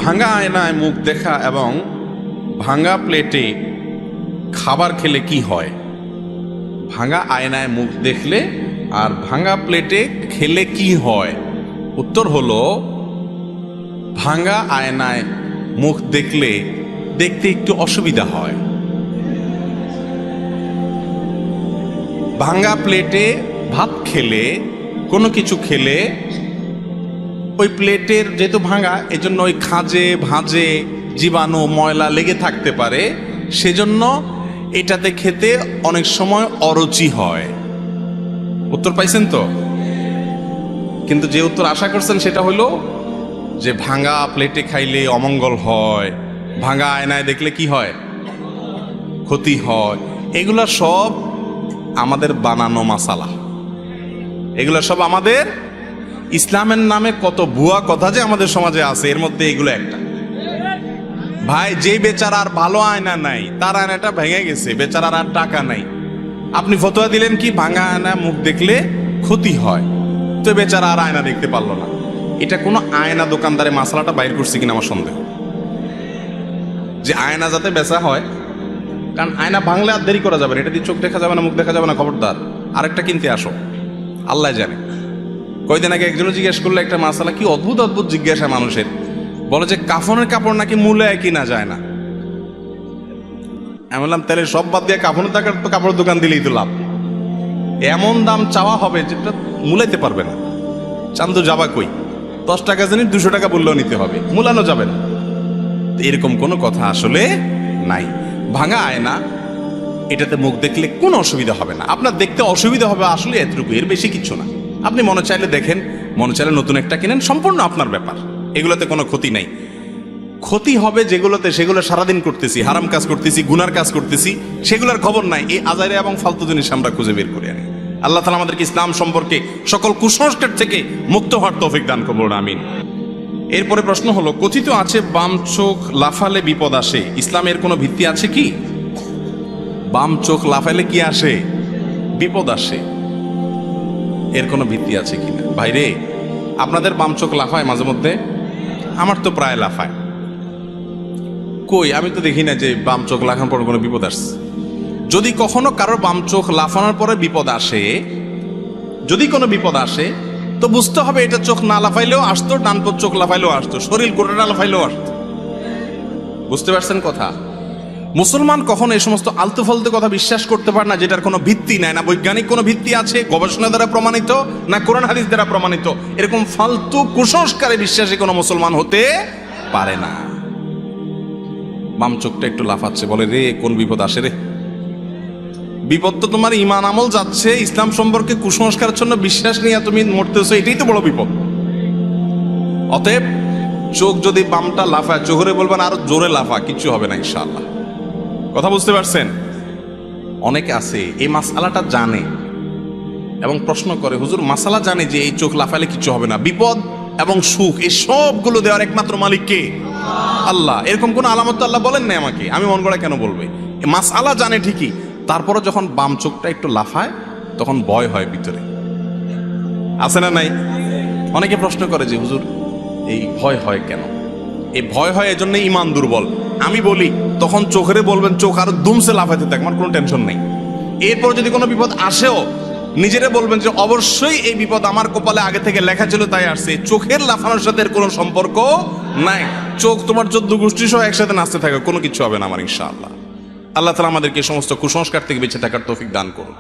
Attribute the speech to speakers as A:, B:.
A: ভাঙা আয়নায় মুখ দেখা এবং ভাঙা প্লেটে খাবার খেলে কি হয়? ভাঙা আয়নায় মুখ দেখলে আর ভাঙা প্লেটে খেলে কি হয়? উত্তর হলো, ভাঙা আয়নায় মুখ দেখলে দেখতে একটু অসুবিধা হয়। ভাঙা প্লেটে ভাত খেলে, কোনো কিছু খেলে ওই প্লেটের যেহেতু ভাঙা, এজন্য ওই খাঁজে ভাঁজে জীবাণু ময়লা লেগে থাকতে পারে, সেজন্য এটাতে খেতে অনেক সময় অরুচি হয়। উত্তর পাইছেন তো? কিন্তু যে উত্তর আশা করছেন সেটা হলো যে ভাঙা প্লেটে খাইলে অমঙ্গল হয়, ভাঙা আয়নায় দেখলে কি হয়? ক্ষতি হয়। এগুলা সব আমাদের বানানো মাসালা, এগুলো সব আমাদের ইসলামের নামে কত ভুয়া কথা যে আমাদের সমাজে আছে, এর মধ্যে এগুলো একটা। ভাই, যে বেচারার ভালো আয়না নাই, তার আয়নাটা ভেঙে গেছে, বেচারার আর টাকা নাই, আপনি ফতোয়া দিলেন কি ভাঙা আয়না মুখ দেখলে ক্ষতি হয়, তো বেচারা আর আয়না দেখতে পারলো না। এটা কোনো আয়না দোকানদারে মাসালাটা বাইর করছে কিনা আমার সন্দেহ, যে আয়না যাতে বেচা হয়। কারণ আয়না ভাঙলে আর দেরি করা যাবে না, এটা দিয়ে চোখ দেখা যাবে না, মুখ দেখা যাবে না, খবরদার আরেকটা কিনতে আসো, আল্লাহ জানে। কয়দিন আগে একজনও জিজ্ঞেস করলো একটা মাসালা, কি অদ্ভুত অদ্ভুত জিজ্ঞাসা মানুষের, বলে যে কাফনের কাপড় নাকি মূলায় কিনা যায় না। আমি বললাম তাহলে সব বাদ দিয়ে কাফনের টাকার তো কাপড়ের দোকান দিলেই তো লাভ। এমন দাম চাওয়া হবে যেটা মূলাইতে পারবে না। চান্দু যাবা কই, 10 টাকা জানি 200 টাকা বললেও নিতে হবে, মূলানো যাবে না। এরকম কোনো কথা আসলে নাই। ভাঙা আয়না, এটাতে মুখ দেখলে কোনো অসুবিধা হবে না। আপনার দেখতে অসুবিধা হবে আসলে এতটুকু, এর বেশি কিছু না। আপনি মনে চাইলে দেখেন, মনে চাইলে নতুন একটা কিনেন, সম্পূর্ণ আপনার ব্যাপার। এগুলোতে কোনো ক্ষতি নাই। ক্ষতি হবে যেগুলোতে, সেগুলো সারাদিন করতেছি, হারাম কাজ করতেছি, গুনার কাজ করতেছি, সেগুলোর খবর নাই। এই আজাইরা এবং ফালতু জিনিস আমরা খুঁজে বের করে আনি। আল্লাহ তাআলা আমাদেরকে ইসলাম সম্পর্কে সকল কুসংস্কার থেকে মুক্ত হওয়ার তৌফিক দান করুন, আমিন। এরপরে প্রশ্ন হলো, কথিত আছে বাম চোখ লাফালে বিপদ আসে, ইসলামের কোনো ভিত্তি আছে কি? বাম চোখ লাফালে কি আসে? বিপদ আসে। এর কোনো ভিত্তি আছে কিনা? ভাইরে, আপনাদের বাম চোখ লাফায় মাঝে মধ্যে? আমার তো প্রায় লাফায়। কই, আমি তো দেখি না যে বাম চোখ লাফানোর পর কোনো বিপদ আসছে। যদি কখনো কারোর বাম চোখ লাফানোর পরে বিপদ আসে, যদি কোনো বিপদ আসে, তো বুঝতে হবে এটা চোখ না লাফাইলেও আসতো, ডান চোখ লাফাইলেও আসতো, শরীর গোটাটা লাফাইলেও আসতো। বুঝতে পারছেন কথা? মুসলমান কখনো এই সমস্ত আলতু ফালতু কথা বিশ্বাস করতে পারে না, যেটার কোনো ভিত্তি নাই। না বৈজ্ঞানিক কোনো ভিত্তি আছে, গবেষণা দ্বারা প্রমাণিত, না কোরআন হাদিস দ্বারা প্রমাণিত। এরকম ফালতু কুসংস্কারে বিশ্বাসী কোনো মুসলমান হতে পারে না। বাম চোখটা একটু লাফাচ্ছে, বলে রে কোন বিপদ আসে রে। বিপদ তো তোমার ইমান আমল যাচ্ছে, ইসলাম সম্পর্কে কুসংস্কারের জন্য বিশ্বাস নিয়ে তুমি মরতেছো, এটাই তো বড় বিপদ। অতএব চোখ যদি বামটা লাফায়, চোখরে বলবেন আরো জোরে লাফা, কিচ্ছু হবে না ইনশাআল্লাহ। কথা বুঝতে পারছেন? অনেকে আছে এই মাসালাটা জানে এবং প্রশ্ন করে, হুজুর মাসালা জানে যে এই চোখ লাফালে কিছু হবে না, বিপদ এবং সুখ এই সবগুলো দেওয়ার একমাত্র মালিক কে? আল্লাহ। এরকম কোন আলামত তো আল্লাহ বলেন না আমাকে, আমি মন গড়া কেন বলবে? মাসালা জানে ঠিকই, তারপরে যখন বাম চোখটা একটু লাফায় তখন ভয় হয় ভিতরে, আছে না নাই? অনেকে প্রশ্ন করে যে হুজুর এই ভয় হয় কেন? এই ভয় হয় এজন্য ইমান দুর্বল। আমি বলি তখন চোখেরে বলবেন চোখ আরো দুমসে লাফাইতে থাক, আমার কোনো টেনশন নেই। এরপর যদি কোনো বিপদ আসেও নিজেরে বলবেন যে অবশ্যই এই বিপদ আমার কপালে আগে থেকে লেখা ছিল, তাই আসছে। চোখের লাফানোর সাথে কোনো সম্পর্ক নাই। চোখ তোমার 14 গোষ্ঠী সহ একসাথে নাচতে থাকে, কোনো কিছু হবে না আমার ইনশাআল্লাহ। আল্লাহ তাআলা আমাদেরকে সমস্ত কুসংস্কার থেকে বেঁচে থাকার তৌফিক দান করুন।